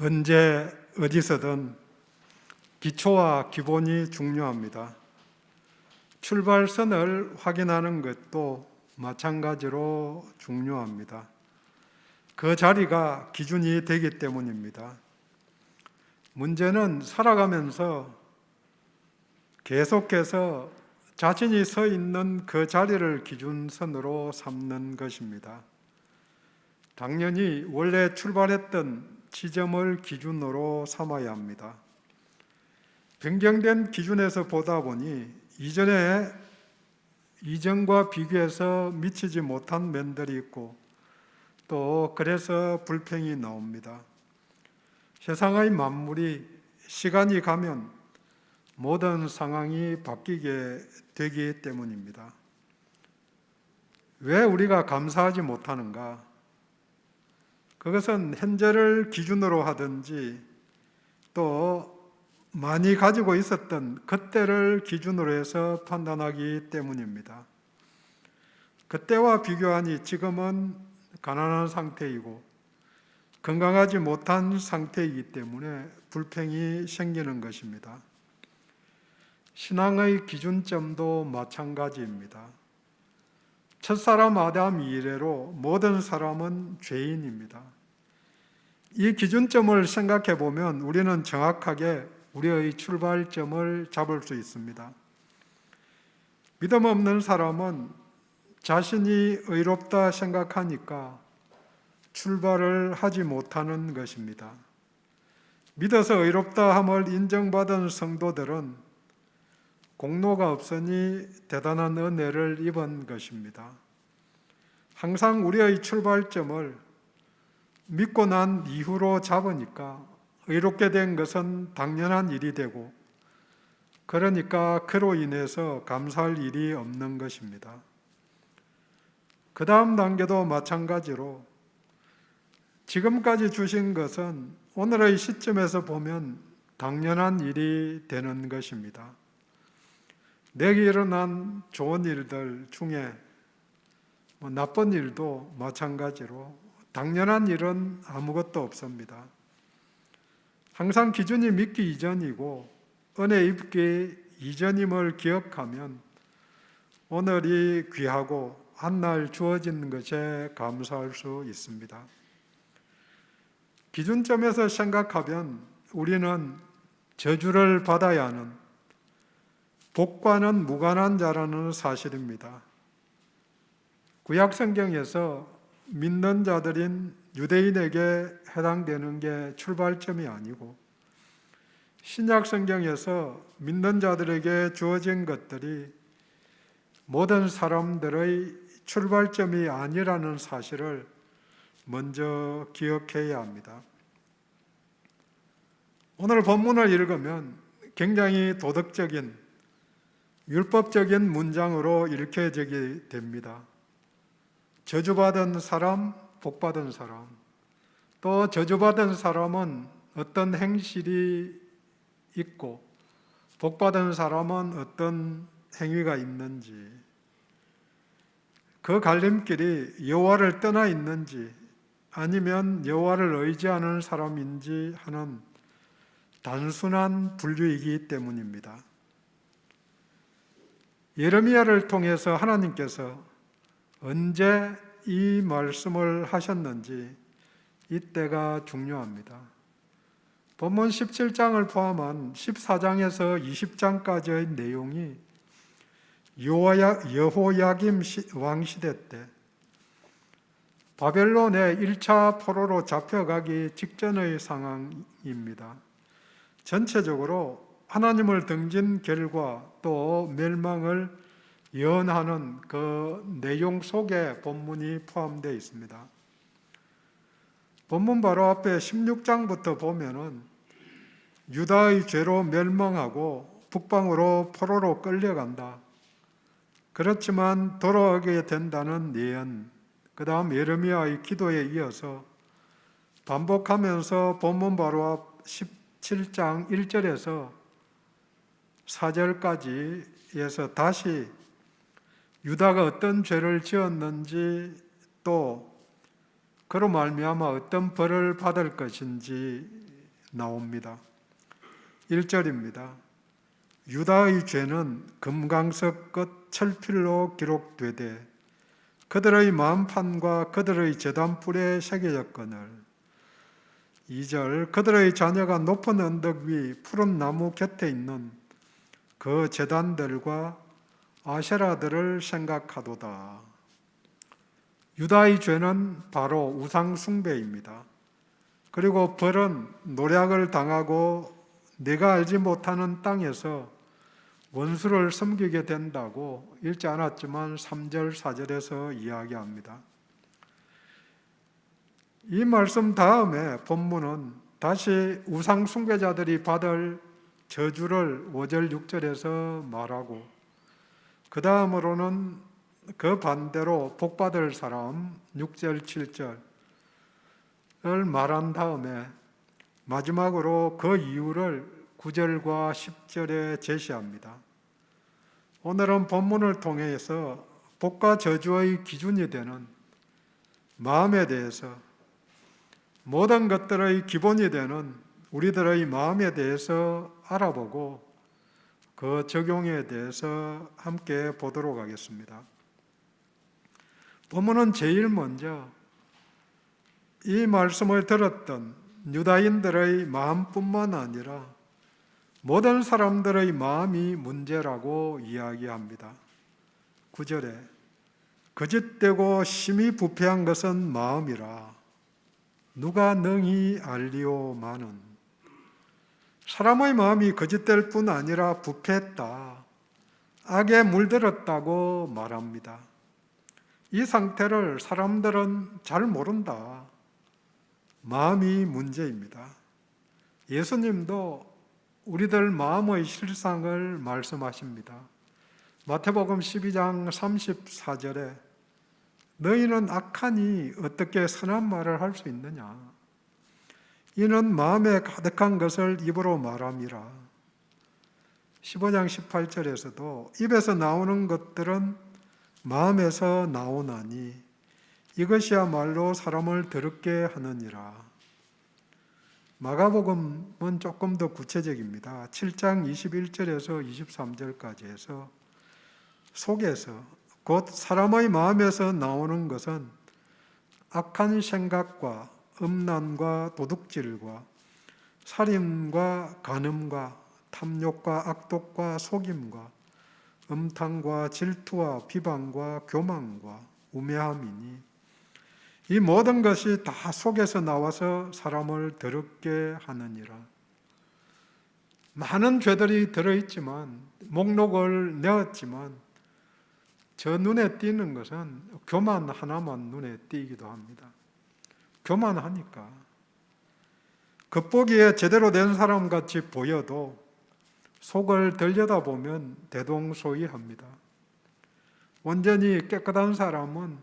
언제 어디서든 기초와 기본이 중요합니다. 출발선을 확인하는 것도 마찬가지로 중요합니다. 그 자리가 기준이 되기 때문입니다. 문제는 살아가면서 계속해서 자신이 서 있는 그 자리를 기준선으로 삼는 것입니다. 당연히 원래 출발했던 지점을 기준으로 삼아야 합니다. 변경된 기준에서 보다 보니 이전과 비교해서 미치지 못한 면들이 있고 또 그래서 불평이 나옵니다. 세상의 만물이 시간이 가면 모든 상황이 바뀌게 되기 때문입니다. 왜 우리가 감사하지 못하는가? 그것은 현재를 기준으로 하든지 또 많이 가지고 있었던 그때를 기준으로 해서 판단하기 때문입니다. 그때와 비교하니 지금은 가난한 상태이고 건강하지 못한 상태이기 때문에 불평이 생기는 것입니다. 신앙의 기준점도 마찬가지입니다. 첫사람 아담 이래로 모든 사람은 죄인입니다. 이 기준점을 생각해 보면 우리는 정확하게 우리의 출발점을 잡을 수 있습니다. 믿음 없는 사람은 자신이 의롭다 생각하니까 출발을 하지 못하는 것입니다. 믿어서 의롭다 함을 인정받은 성도들은 공로가 없으니 대단한 은혜를 입은 것입니다. 항상 우리의 출발점을 믿고 난 이후로 잡으니까 의롭게 된 것은 당연한 일이 되고 그러니까 그로 인해서 감사할 일이 없는 것입니다. 그 다음 단계도 마찬가지로 지금까지 주신 것은 오늘의 시점에서 보면 당연한 일이 되는 것입니다. 내게 일어난 좋은 일들 중에 나쁜 일도 마찬가지로 당연한 일은 아무것도 없습니다. 항상 기준이 믿기 이전이고 은혜 입기 이전임을 기억하면 오늘이 귀하고 한날 주어진 것에 감사할 수 있습니다. 기준점에서 생각하면 우리는 저주를 받아야 하는 복과는 무관한 자라는 사실입니다. 구약 성경에서 믿는 자들인 유대인에게 해당되는 게 출발점이 아니고 신약 성경에서 믿는 자들에게 주어진 것들이 모든 사람들의 출발점이 아니라는 사실을 먼저 기억해야 합니다. 오늘 본문을 읽으면 굉장히 도덕적인 율법적인 문장으로 읽혀지게 됩니다. 저주받은 사람, 복받은 사람. 또 저주받은 사람은 어떤 행실이 있고 복받은 사람은 어떤 행위가 있는지, 그 갈림길이 여호와를 떠나 있는지 아니면 여호와를 의지하는 사람인지 하는 단순한 분류이기 때문입니다. 예레미야를 통해서 하나님께서 언제 이 말씀을 하셨는지 이때가 중요합니다. 본문 17장을 포함한 14장에서 20장까지의 내용이 여호야김 왕 시대 때 바벨론의 1차 포로로 잡혀가기 직전의 상황입니다. 전체적으로 하나님을 등진 결과 또 멸망을 예언하는 그 내용 속에 본문이 포함되어 있습니다. 본문 바로 앞에 16장부터 보면은 유다의 죄로 멸망하고 북방으로 포로로 끌려간다. 그렇지만 돌아오게 된다는 예언, 그 다음 예레미야의 기도에 이어서 반복하면서 본문 바로 앞 17장 1절에서 4절까지에서 다시 유다가 어떤 죄를 지었는지 또 그로 말미암아 어떤 벌을 받을 것인지 나옵니다. 1절입니다. 유다의 죄는 금강석 끝 철필로 기록되되 그들의 마음판과 그들의 제단불에 새겨졌거늘. 2절, 그들의 자녀가 높은 언덕 위 푸른 나무 곁에 있는 그 제단들과 아세라들을 생각하도다. 유다의 죄는 바로 우상 숭배입니다. 그리고 벌은 노략을 당하고 내가 알지 못하는 땅에서 원수를 섬기게 된다고 읽지 않았지만 3절, 4절에서 이야기합니다. 이 말씀 다음에 본문은 다시 우상 숭배자들이 받을 저주를 5절, 6절에서 말하고 그 다음으로는 그 반대로 복받을 사람 6절, 7절을 말한 다음에 마지막으로 그 이유를 9절과 10절에 제시합니다. 오늘은 본문을 통해서 복과 저주의 기준이 되는 마음에 대해서, 모든 것들의 기본이 되는 우리들의 마음에 대해서 알아보고 그 적용에 대해서 함께 보도록 하겠습니다. 본문은 제일 먼저 이 말씀을 들었던 유다인들의 마음뿐만 아니라 모든 사람들의 마음이 문제라고 이야기합니다. 9절에 거짓되고 심히 부패한 것은 마음이라 누가 능히 알리오마는. 사람의 마음이 거짓될 뿐 아니라 부패했다, 악에 물들었다고 말합니다. 이 상태를 사람들은 잘 모른다. 마음이 문제입니다. 예수님도 우리들 마음의 실상을 말씀하십니다. 마태복음 12장 34절에 너희는 악하니 어떻게 선한 말을 할 수 있느냐? 이는 마음에 가득한 것을 입으로 말함이라. 15장 18절에서도 입에서 나오는 것들은 마음에서 나오나니 이것이야말로 사람을 더럽게 하느니라. 마가복음은 조금 더 구체적입니다. 7장 21절에서 23절까지 해서 속에서 곧 사람의 마음에서 나오는 것은 악한 생각과 음란과 도둑질과 살인과 간음과 탐욕과 악독과 속임과 음탕과 질투와 비방과 교만과 우매함이니 이 모든 것이 다 속에서 나와서 사람을 더럽게 하느니라. 많은 죄들이 들어있지만 목록을 내었지만 저 눈에 띄는 것은 교만 하나만 눈에 띄기도 합니다. 교만하니까 겉보기에 제대로 된 사람 같이 보여도 속을 들여다보면 대동소이합니다. 완전히 깨끗한 사람은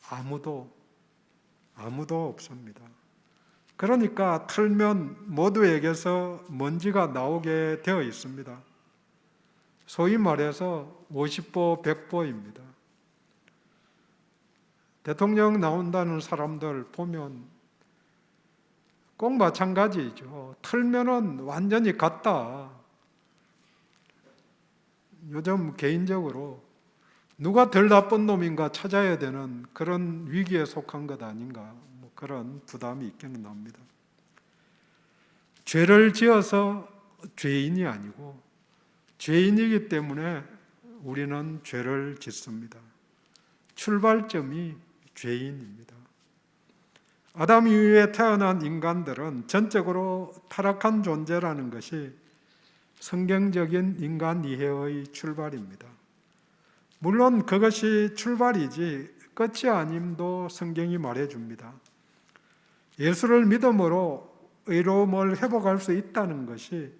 아무도 없습니다. 그러니까 털면 모두에게서 먼지가 나오게 되어 있습니다. 소위 말해서 50보 100보입니다. 대통령 나온다는 사람들 보면 꼭 마찬가지죠. 털면은 완전히 같다. 요즘 개인적으로 누가 덜 나쁜 놈인가 찾아야 되는 그런 위기에 속한 것 아닌가, 그런 부담이 있기는 합니다. 죄를 지어서 죄인이 아니고 죄인이기 때문에 우리는 죄를 짓습니다. 출발점이 죄인입니다. 아담 이후에 태어난 인간들은 전적으로 타락한 존재라는 것이 성경적인 인간 이해의 출발입니다. 물론 그것이 출발이지 끝이 아님도 성경이 말해줍니다. 예수를 믿음으로 의로움을 회복할 수 있다는 것이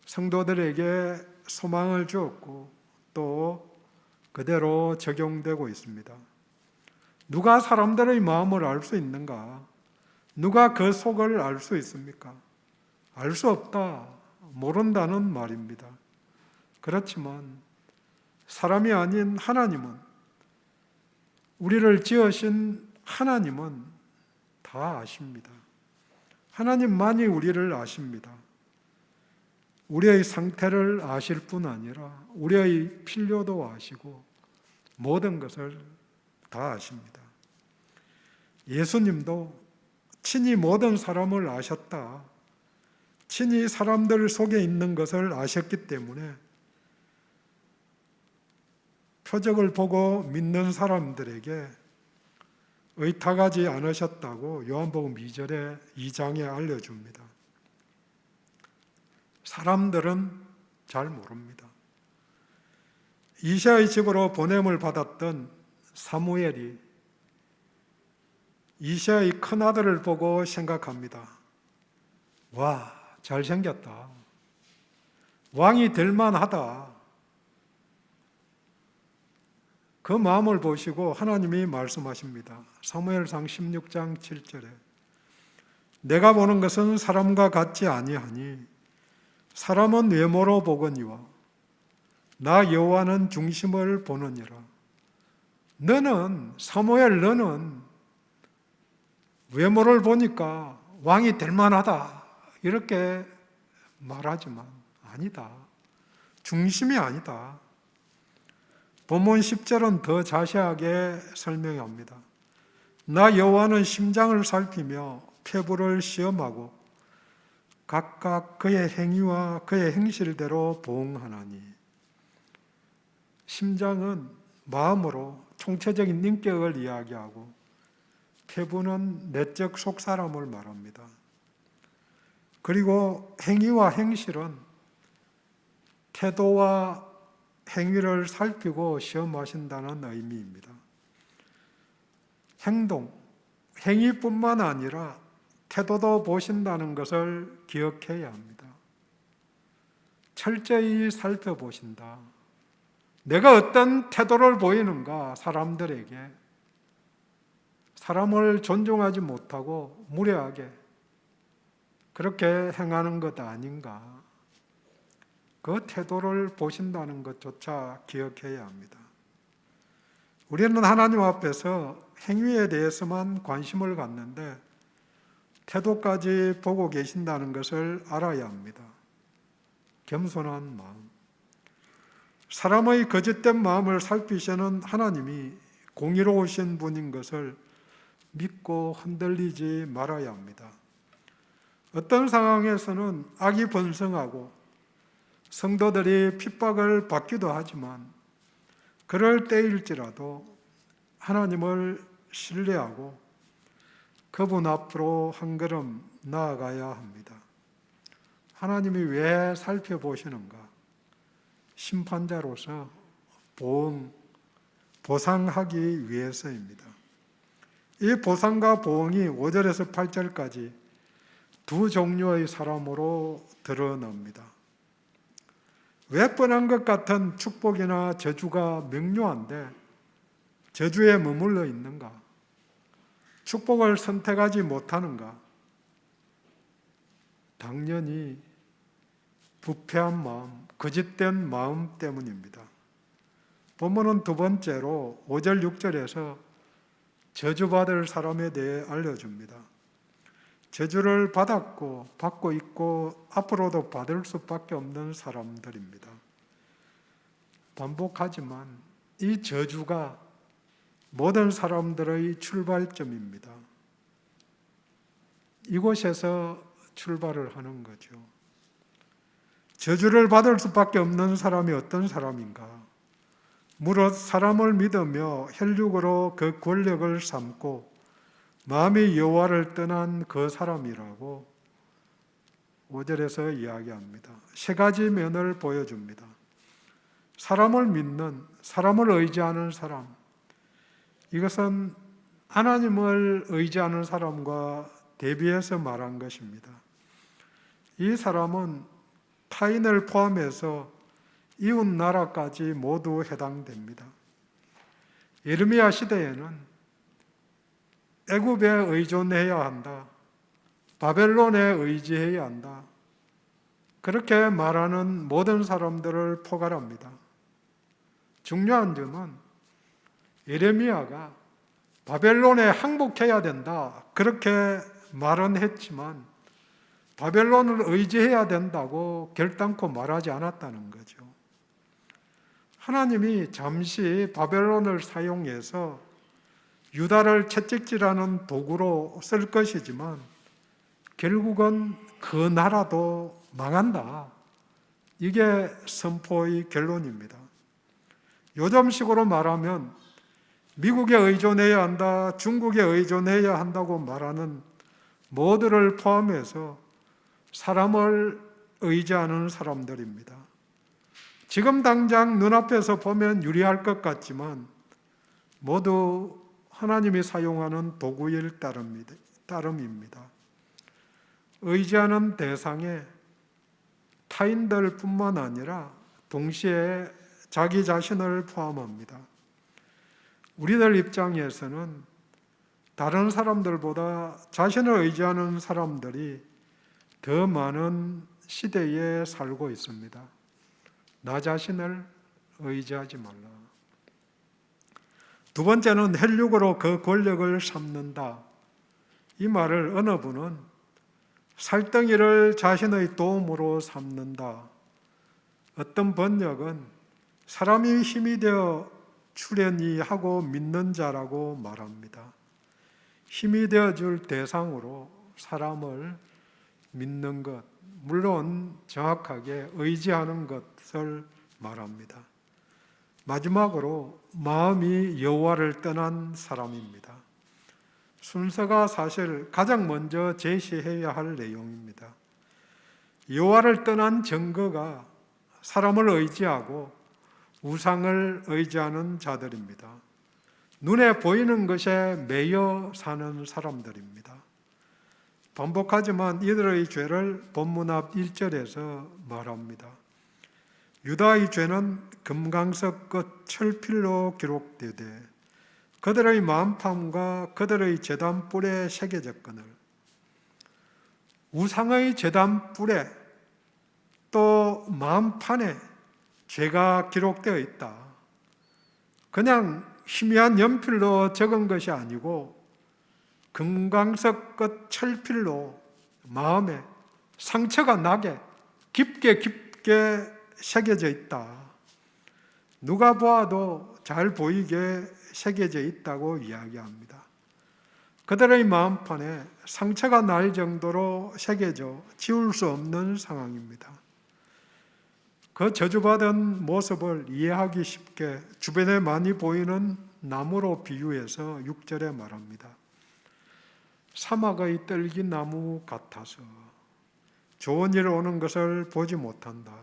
성도들에게 소망을 주었고 또 그대로 적용되고 있습니다. 누가 사람들의 마음을 알 수 있는가? 누가 그 속을 알 수 있습니까? 알 수 없다, 모른다는 말입니다. 그렇지만 사람이 아닌 하나님은, 우리를 지으신 하나님은 다 아십니다. 하나님만이 우리를 아십니다. 우리의 상태를 아실 뿐 아니라 우리의 필요도 아시고 모든 것을 다 아십니다. 예수님도 친히 모든 사람을 아셨다. 친히 사람들 속에 있는 것을 아셨기 때문에 표적을 보고 믿는 사람들에게 의탁하지 않으셨다고 요한복음 2장에 알려줍니다. 사람들은 잘 모릅니다. 이새의 집으로 보냄을 받았던 사무엘이 이새의 큰아들을 보고 생각합니다. 와, 잘생겼다. 왕이 될 만하다. 그 마음을 보시고 하나님이 말씀하십니다. 사무엘상 16장 7절에 내가 보는 것은 사람과 같지 아니하니 사람은 외모로 보거니와 나 여호와는 중심을 보느니라. 너는 사무엘 너는 외모를 보니까 왕이 될 만하다 이렇게 말하지만 아니다. 중심이 아니다. 본문 10절은 더 자세하게 설명합니다. 나 여호와는 심장을 살피며 폐부를 시험하고 각각 그의 행위와 그의 행실대로 보응하나니. 심장은 마음으로 총체적인 인격을 이야기하고 폐부는 내적 속사람을 말합니다. 그리고 행위와 행실은 태도와 행위를 살피고 시험하신다는 의미입니다. 행위뿐만 아니라 태도도 보신다는 것을 기억해야 합니다. 철저히 살펴보신다. 내가 어떤 태도를 보이는가 사람들에게 사람을 존중하지 못하고 무례하게 그렇게 행하는 것 아닌가 그 태도를 보신다는 것조차 기억해야 합니다. 우리는 하나님 앞에서 행위에 대해서만 관심을 갖는데 태도까지 보고 계신다는 것을 알아야 합니다. 겸손한 마음. 사람의 거짓된 마음을 살피시는 하나님이 공의로우신 분인 것을 믿고 흔들리지 말아야 합니다. 어떤 상황에서는 악이 번성하고 성도들이 핍박을 받기도 하지만 그럴 때일지라도 하나님을 신뢰하고 그분 앞으로 한 걸음 나아가야 합니다. 하나님이 왜 살펴보시는가? 심판자로서 보상하기 위해서입니다. 이 보상과 보응이 5절에서 8절까지 두 종류의 사람으로 드러납니다. 왜 뻔한 것 같은 축복이나 저주가 명료한데 저주에 머물러 있는가? 축복을 선택하지 못하는가? 당연히 부패한 마음, 거짓된 마음 때문입니다. 본문은 두 번째로 5절, 6절에서 저주받을 사람에 대해 알려줍니다. 저주를 받았고 받고 있고 앞으로도 받을 수밖에 없는 사람들입니다. 반복하지만 이 저주가 모든 사람들의 출발점입니다. 이곳에서 출발을 하는 거죠. 저주를 받을 수밖에 없는 사람이 어떤 사람인가? 무릇 사람을 믿으며 혈육으로 그 권력을 삼고 마음이 여호와를 떠난 그 사람이라고 5절에서 이야기합니다. 세 가지 면을 보여줍니다. 사람을 믿는, 사람을 의지하는 사람. 이것은 하나님을 의지하는 사람과 대비해서 말한 것입니다. 이 사람은 타인을 포함해서 이웃 나라까지 모두 해당됩니다. 예레미야 시대에는 애굽에 의존해야 한다. 바벨론에 의지해야 한다. 그렇게 말하는 모든 사람들을 포괄합니다. 중요한 점은 예레미야가 바벨론에 항복해야 된다. 그렇게 말은 했지만 바벨론을 의지해야 된다고 결단코 말하지 않았다는 거죠. 하나님이 잠시 바벨론을 사용해서 유다를 채찍질하는 도구로 쓸 것이지만 결국은 그 나라도 망한다. 이게 선포의 결론입니다. 요즘식으로 말하면 미국에 의존해야 한다, 중국에 의존해야 한다고 말하는 모두를 포함해서 사람을 의지하는 사람들입니다. 지금 당장 눈앞에서 보면 유리할 것 같지만 모두 하나님이 사용하는 도구일 따름입니다. 의지하는 대상에 타인들뿐만 아니라 동시에 자기 자신을 포함합니다. 우리들 입장에서는 다른 사람들보다 자신을 의지하는 사람들이 더 많은 시대에 살고 있습니다. 나 자신을 의지하지 말라. 두 번째는 혈육으로 그 권력을 삼는다. 이 말을 어느 분은 살덩이를 자신의 도움으로 삼는다. 어떤 번역은 사람이 힘이 되어 출연히 하고 믿는 자라고 말합니다. 힘이 되어줄 대상으로 사람을 믿는 것, 물론 정확하게 의지하는 것을 말합니다. 마지막으로 마음이 여호와를 떠난 사람입니다. 순서가 사실 가장 먼저 제시해야 할 내용입니다. 여호와를 떠난 증거가 사람을 의지하고 우상을 의지하는 자들입니다. 눈에 보이는 것에 매여 사는 사람들입니다. 반복하지만 이들의 죄를 본문 앞 1절에서 말합니다. 유다의 죄는 금강석 끝 철필로 기록되되 그들의 만팜과 그들의 제단 뿔에 새겨졌거늘. 우상의 제단 뿔에 또 만판에 죄가 기록되어 있다. 그냥 희미한 연필로 적은 것이 아니고 금강석 끝 철필로 마음에 상처가 나게 깊게 새겨져 있다. 누가 보아도 잘 보이게 새겨져 있다고 이야기합니다. 그들의 마음판에 상처가 날 정도로 새겨져 지울 수 없는 상황입니다. 그 저주받은 모습을 이해하기 쉽게 주변에 많이 보이는 나무로 비유해서 6절에 말합니다. 사막의 떨기나무 같아서 좋은 일 오는 것을 보지 못한다.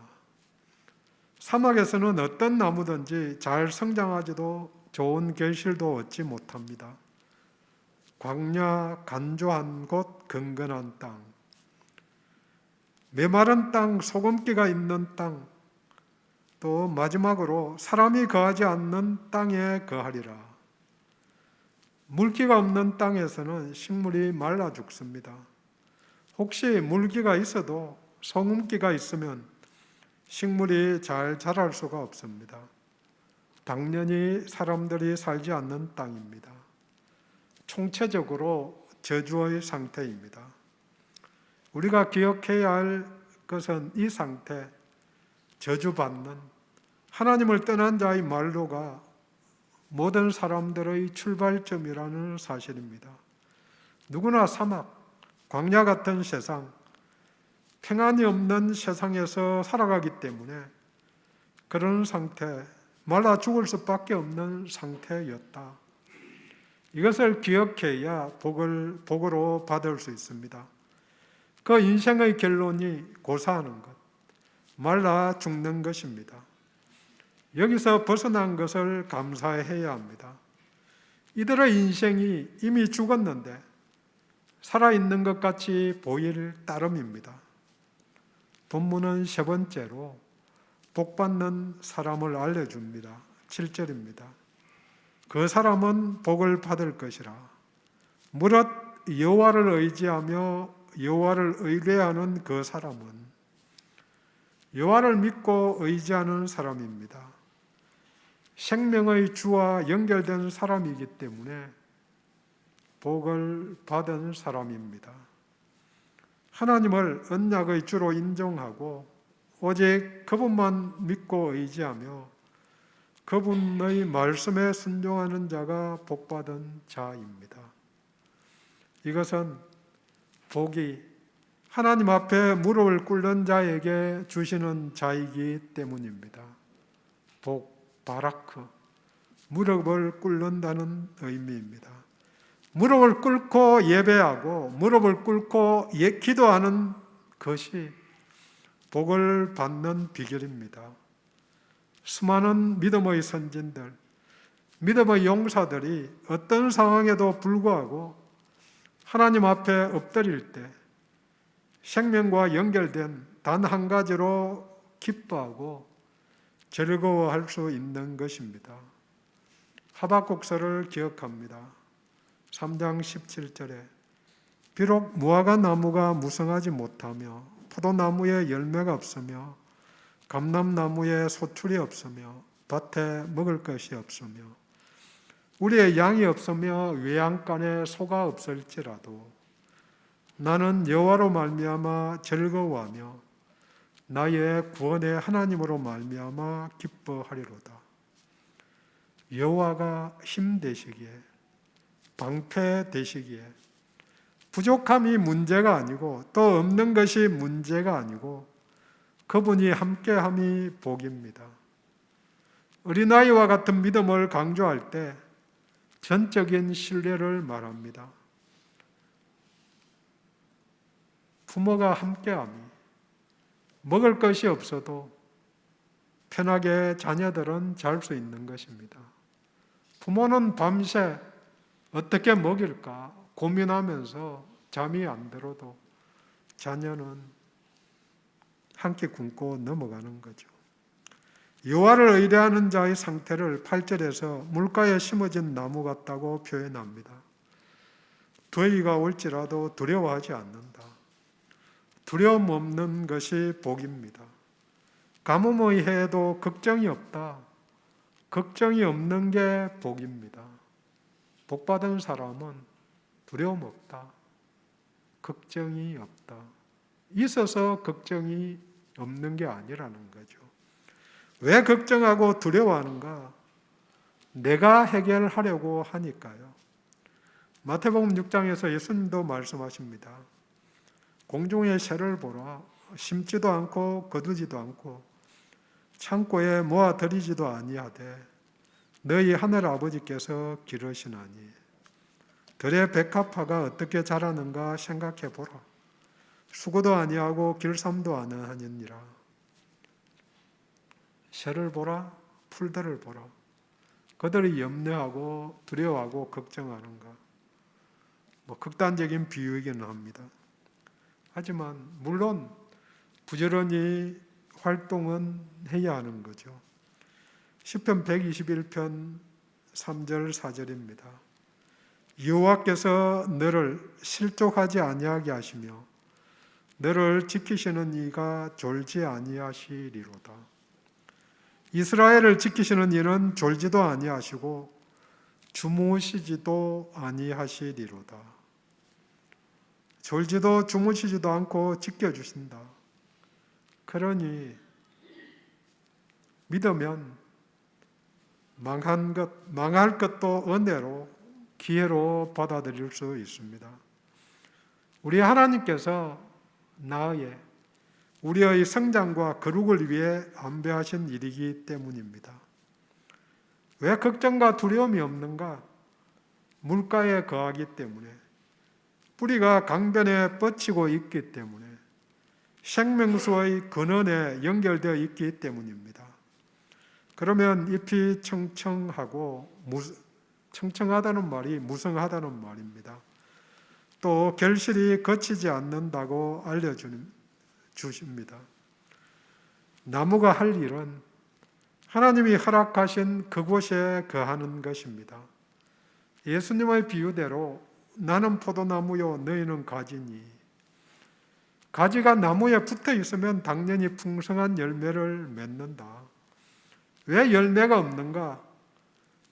사막에서는 어떤 나무든지 잘 성장하지도 좋은 결실도 얻지 못합니다. 광야 간조한 곳 건건한 땅, 메마른 땅 소금기가 있는 땅, 또 마지막으로 사람이 거하지 않는 땅에 거하리라. 물기가 없는 땅에서는 식물이 말라 죽습니다. 혹시 물기가 있어도 소금기가 있으면 식물이 잘 자랄 수가 없습니다. 당연히 사람들이 살지 않는 땅입니다. 총체적으로 저주의 상태입니다. 우리가 기억해야 할 것은 이 상태, 저주받는 하나님을 떠난 자의 말로가 모든 사람들의 출발점이라는 사실입니다. 누구나 사막, 광야 같은 세상, 평안이 없는 세상에서 살아가기 때문에 그런 상태, 말라 죽을 수밖에 없는 상태였다. 이것을 기억해야 복으로 받을 수 있습니다. 그 인생의 결론이 고사하는 것, 말라 죽는 것입니다. 여기서 벗어난 것을 감사해야 합니다. 이들의 인생이 이미 죽었는데 살아있는 것 같이 보일 따름입니다. 본문은 세 번째로 복받는 사람을 알려줍니다. 7절입니다. 그 사람은 복을 받을 것이라. 무릇 여호와를 의지하며 여호와를 의뢰하는 그 사람은 여호와를 믿고 의지하는 사람입니다. 생명의 주와 연결된 사람이기 때문에 복을 받은 사람입니다. 하나님을 언약의 주로 인정하고 오직 그분만 믿고 의지하며 그분의 말씀에 순종하는 자가 복받은 자입니다. 이것은 복이 하나님 앞에 무릎을 꿇는 자에게 주시는 자이기 때문입니다. 복, 바라크, 무릎을 꿇는다는 의미입니다. 무릎을 꿇고 예배하고 무릎을 꿇고 기도하는 것이 복을 받는 비결입니다. 수많은 믿음의 선진들, 믿음의 용사들이 어떤 상황에도 불구하고 하나님 앞에 엎드릴 때 생명과 연결된 단 한 가지로 기뻐하고 즐거워할 수 있는 것입니다. 하박국서를 기억합니다. 3장 17절에 비록 무화과 나무가 무성하지 못하며 포도나무에 열매가 없으며 감람나무에 소출이 없으며 밭에 먹을 것이 없으며 우리의 양이 없으며 외양간에 소가 없을지라도 나는 여호와로 말미암아 즐거워하며 나의 구원의 하나님으로 말미암아 기뻐하리로다. 여호와가 힘 되시기에, 방패 되시기에, 부족함이 문제가 아니고 또 없는 것이 문제가 아니고 그분이 함께함이 복입니다. 어린아이와 같은 믿음을 강조할 때 전적인 신뢰를 말합니다. 부모가 함께함이, 먹을 것이 없어도 편하게 자녀들은 잘 수 있는 것입니다. 부모는 밤새 어떻게 먹일까 고민하면서 잠이 안 들어도 자녀는 한 끼 굶고 넘어가는 거죠. 여호와를 의뢰하는 자의 상태를 8절에서 물가에 심어진 나무 같다고 표현합니다. 더위가 올지라도 두려워하지 않는다. 두려움 없는 것이 복입니다. 가뭄의 해에도 걱정이 없다. 걱정이 없는 게 복입니다. 복받은 사람은 두려움 없다. 걱정이 없다. 있어서 걱정이 없는 게 아니라는 거죠. 왜 걱정하고 두려워하는가? 내가 해결하려고 하니까요. 마태복음 6장에서 예수님도 말씀하십니다. 공중의 새를 보라. 심지도 않고 거두지도 않고 창고에 모아들이지도 아니하되 너희 하늘 아버지께서 기르시나니 들의 백합화가 어떻게 자라는가 생각해 보라. 수고도 아니하고 길쌈도 안 하느니라. 새를 보라, 풀들을 보라. 그들이 염려하고 두려워하고 걱정하는가. 극단적인 비유이기는 합니다. 하지만 물론 부지런히 활동은 해야 하는 거죠. 시편 121편 3절 4절입니다. 여호와께서 너를 실족하지 아니하게 하시며 너를 지키시는 이가 졸지 아니하시리로다. 이스라엘을 지키시는 이는 졸지도 아니하시고 주무시지도 아니하시리로다. 졸지도 주무시지도 않고 지켜주신다. 그러니 믿으면 망할 것도 은혜로 기회로 받아들일 수 있습니다. 우리 하나님께서 나의 우리의 성장과 거룩을 위해 안배하신 일이기 때문입니다. 왜 걱정과 두려움이 없는가? 물가에 거하기 때문에, 뿌리가 강변에 뻗치고 있기 때문에, 생명수의 근원에 연결되어 있기 때문입니다. 그러면 잎이 청청하고, 청청하다는 말이 무성하다는 말입니다. 또 결실이 거치지 않는다고 알려주십니다. 나무가 할 일은 하나님이 허락하신 그곳에 거하는 것입니다. 예수님의 비유대로 나는 포도나무요 너희는 가지니, 가지가 나무에 붙어 있으면 당연히 풍성한 열매를 맺는다. 왜 열매가 없는가?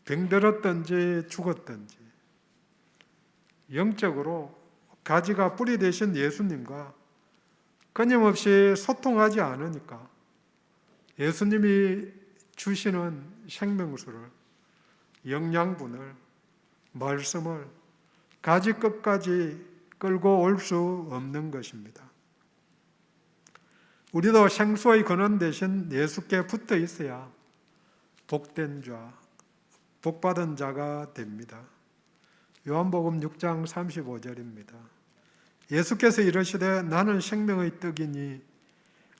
병들었든지 죽었든지. 영적으로 가지가 뿌리 되신 예수님과 끊임없이 소통하지 않으니까 예수님이 주시는 생명수를, 영양분을, 말씀을 가지 끝까지 끌고 올 수 없는 것입니다. 우리도 생수의 근원 대신 예수께 붙어 있어야 복된 자, 복받은 자가 됩니다. 요한복음 6장 35절입니다. 예수께서 이르시되 나는 생명의 떡이니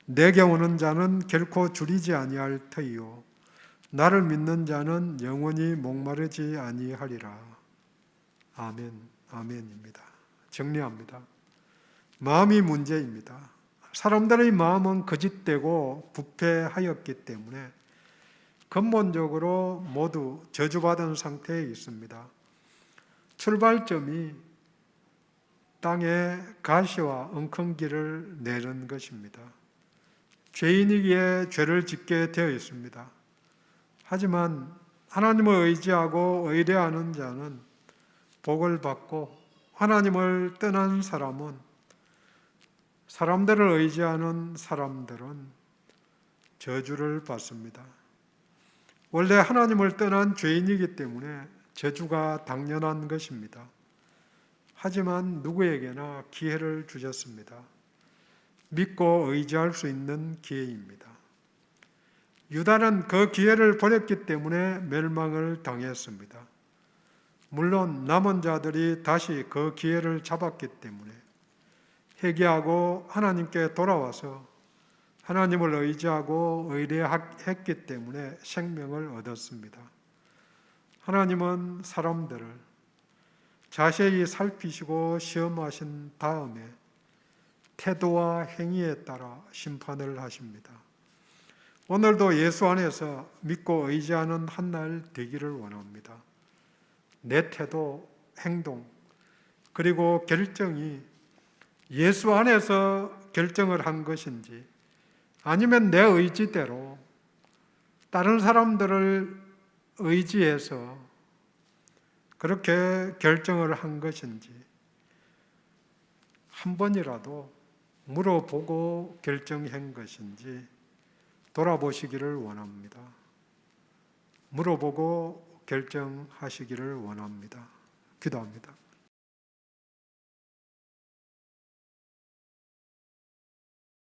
내게 오는 자는 결코 줄이지 아니할 터이요 나를 믿는 자는 영원히 목마르지 아니하리라. 아멘, 아멘입니다. 정리합니다. 마음이 문제입니다. 사람들의 마음은 거짓되고 부패하였기 때문에 근본적으로 모두 저주받은 상태에 있습니다. 출발점이 땅에 가시와 엉겅기를 내는 것입니다. 죄인이기에 죄를 짓게 되어 있습니다. 하지만 하나님을 의지하고 의뢰하는 자는 복을 받고, 하나님을 떠난 사람은, 사람들을 의지하는 사람들은 저주를 받습니다. 원래 하나님을 떠난 죄인이기 때문에 저주가 당연한 것입니다. 하지만 누구에게나 기회를 주셨습니다. 믿고 의지할 수 있는 기회입니다. 유다는 그 기회를 버렸기 때문에 멸망을 당했습니다. 물론 남은 자들이 다시 그 기회를 잡았기 때문에 회개하고 하나님께 돌아와서 하나님을 의지하고 의뢰했기 때문에 생명을 얻었습니다. 하나님은 사람들을 자세히 살피시고 시험하신 다음에 태도와 행위에 따라 심판을 하십니다. 오늘도 예수 안에서 믿고 의지하는 한 날 되기를 원합니다. 내 태도, 행동, 그리고 결정이 예수 안에서 결정을 한 것인지, 아니면 내 의지대로 다른 사람들을 의지해서 그렇게 결정을 한 것인지 한 번이라도 물어보고 결정한 것인지 돌아보시기를 원합니다. 물어보고 결정하시기를 원합니다. 기도합니다.